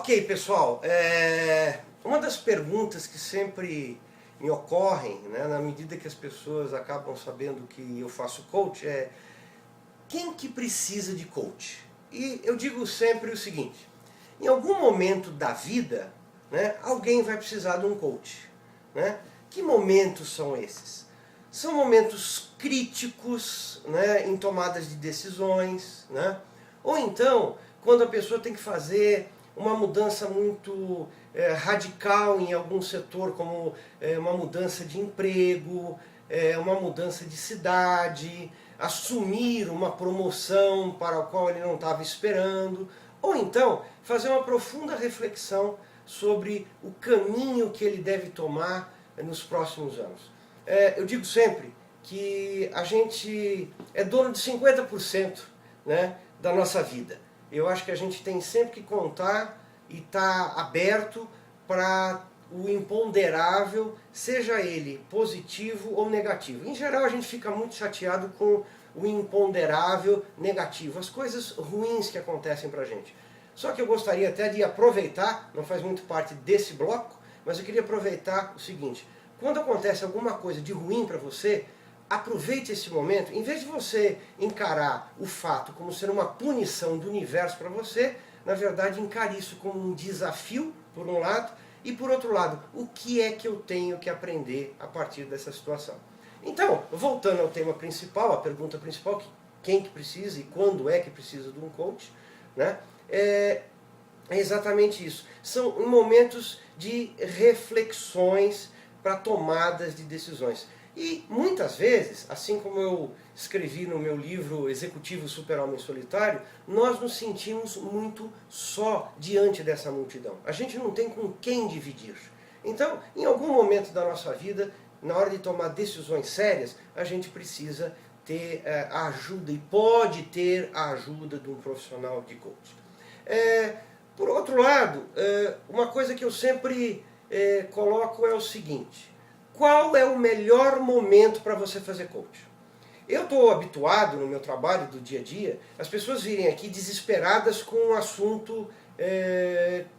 Ok, pessoal, uma das perguntas que sempre me ocorrem, né, na medida que as pessoas acabam sabendo que eu faço coach, é quem que precisa de coach? E eu digo sempre o seguinte, em algum momento da vida, né, alguém vai precisar de um coach. Né? Que momentos são esses? São momentos críticos, né, em tomadas de decisões, né? Ou então, quando a pessoa tem que fazer uma mudança muito radical em algum setor, como uma mudança de emprego, uma mudança de cidade, assumir uma promoção para a qual ele não estava esperando, ou então fazer uma profunda reflexão sobre o caminho que ele deve tomar nos próximos anos. Eu digo sempre que a gente é dono de 50%, né, da nossa vida. Eu acho que a gente tem sempre que contar e estar aberto para o imponderável, seja ele positivo ou negativo. Em geral a gente fica muito chateado com o imponderável negativo, as coisas ruins que acontecem para a gente. Só que eu gostaria até de aproveitar, não faz muito parte desse bloco, mas eu queria aproveitar o seguinte, quando acontece alguma coisa de ruim para você, aproveite esse momento, em vez de você encarar o fato como ser uma punição do universo para você, na verdade encare isso como um desafio, por um lado, e por outro lado, o que é que eu tenho que aprender a partir dessa situação. Então, voltando ao tema principal, a pergunta principal, quem que precisa e quando é que precisa de um coach, né? É exatamente isso. São momentos de reflexões para tomadas de decisões. E muitas vezes, assim como eu escrevi no meu livro Executivo Super-Homem Solitário, nós nos sentimos muito só diante dessa multidão. A gente não tem com quem dividir. Então, em algum momento da nossa vida, na hora de tomar decisões sérias, a gente precisa ter a ajuda e pode ter a ajuda de um profissional de coaching. Por outro lado, uma coisa que eu sempre coloco é o seguinte, qual é o melhor momento para você fazer coaching? Eu estou habituado no meu trabalho do dia a dia, as pessoas virem aqui desesperadas com um assunto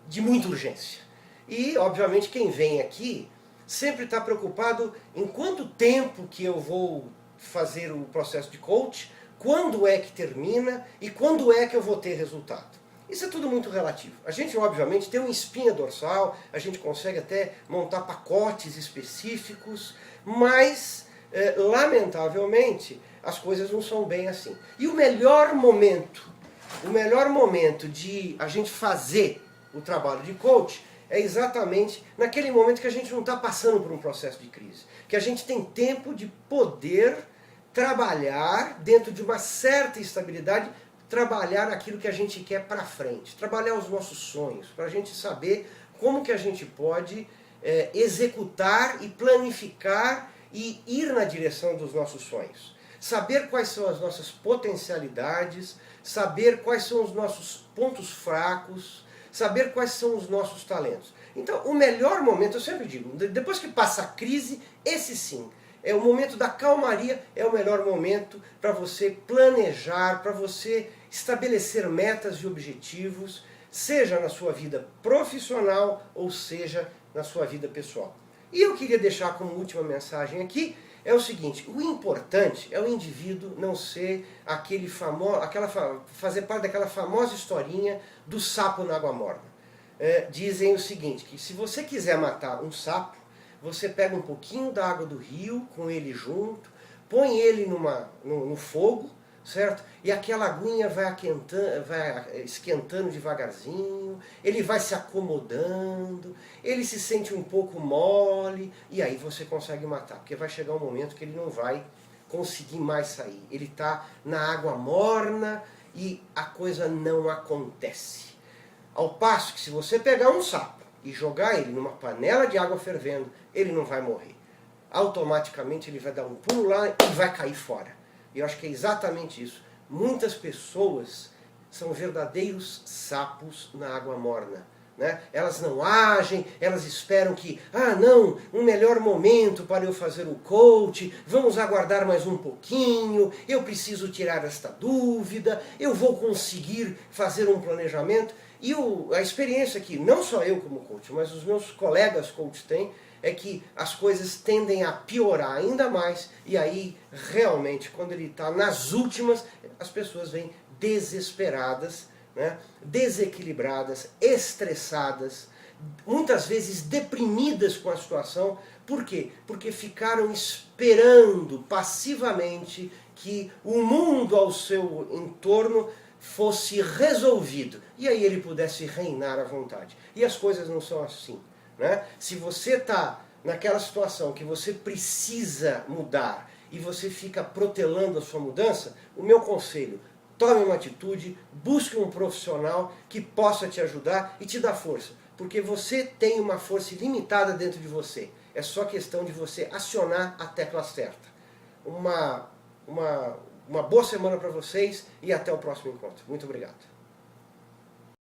de muita urgência. E, obviamente, quem vem aqui sempre está preocupado em quanto tempo que eu vou fazer o processo de coach, quando é que termina e quando é que eu vou ter resultado. Isso é tudo muito relativo. A gente, obviamente, tem uma espinha dorsal, a gente consegue até montar pacotes específicos, mas, lamentavelmente, as coisas não são bem assim. E o melhor momento de a gente fazer o trabalho de coach é exatamente naquele momento que a gente não está passando por um processo de crise. Que a gente tem tempo de poder trabalhar dentro de uma certa estabilidade, trabalhar aquilo que a gente quer para frente, trabalhar os nossos sonhos, para a gente saber como que a gente pode executar e planificar e ir na direção dos nossos sonhos. Saber quais são as nossas potencialidades, saber quais são os nossos pontos fracos, saber quais são os nossos talentos. Então, o melhor momento, eu sempre digo, depois que passa a crise, esse sim, é o momento da calmaria, é o melhor momento para você planejar, para você estabelecer metas e objetivos, seja na sua vida profissional ou seja na sua vida pessoal. E eu queria deixar como última mensagem aqui, é o seguinte, o importante é o indivíduo não ser fazer parte daquela famosa historinha do sapo na água morna. Dizem o seguinte, que se você quiser matar um sapo, você pega um pouquinho da água do rio, com ele junto, põe ele no fogo, certo? E aquela aguinha vai esquentando devagarzinho, ele vai se acomodando, ele se sente um pouco mole, e aí você consegue matar, porque vai chegar um momento que ele não vai conseguir mais sair. Ele está na água morna e a coisa não acontece. Ao passo que se você pegar um sapo e jogar ele numa panela de água fervendo, ele não vai morrer. Automaticamente ele vai dar um pulo lá e vai cair fora. E eu acho que é exatamente isso. Muitas pessoas são verdadeiros sapos na água morna. né? Elas não agem, elas esperam que, não, um melhor momento para eu fazer o coach, vamos aguardar mais um pouquinho, eu preciso tirar esta dúvida, eu vou conseguir fazer um planejamento. E a experiência que não só eu como coach, mas os meus colegas coach têm, é que as coisas tendem a piorar ainda mais, e aí realmente quando ele está nas últimas, as pessoas vêm desesperadas, né? Desequilibradas, estressadas, muitas vezes deprimidas com a situação. Por quê? Porque ficaram esperando passivamente que o mundo ao seu entorno fosse resolvido, e aí ele pudesse reinar à vontade. E as coisas não são assim, né? Se você está naquela situação que você precisa mudar e você fica protelando a sua mudança, o meu conselho: tome uma atitude, busque um profissional que possa te ajudar e te dar força, porque você tem uma força ilimitada dentro de você. É só questão de você acionar a tecla certa. Uma boa semana para vocês e até o próximo encontro. Muito obrigado.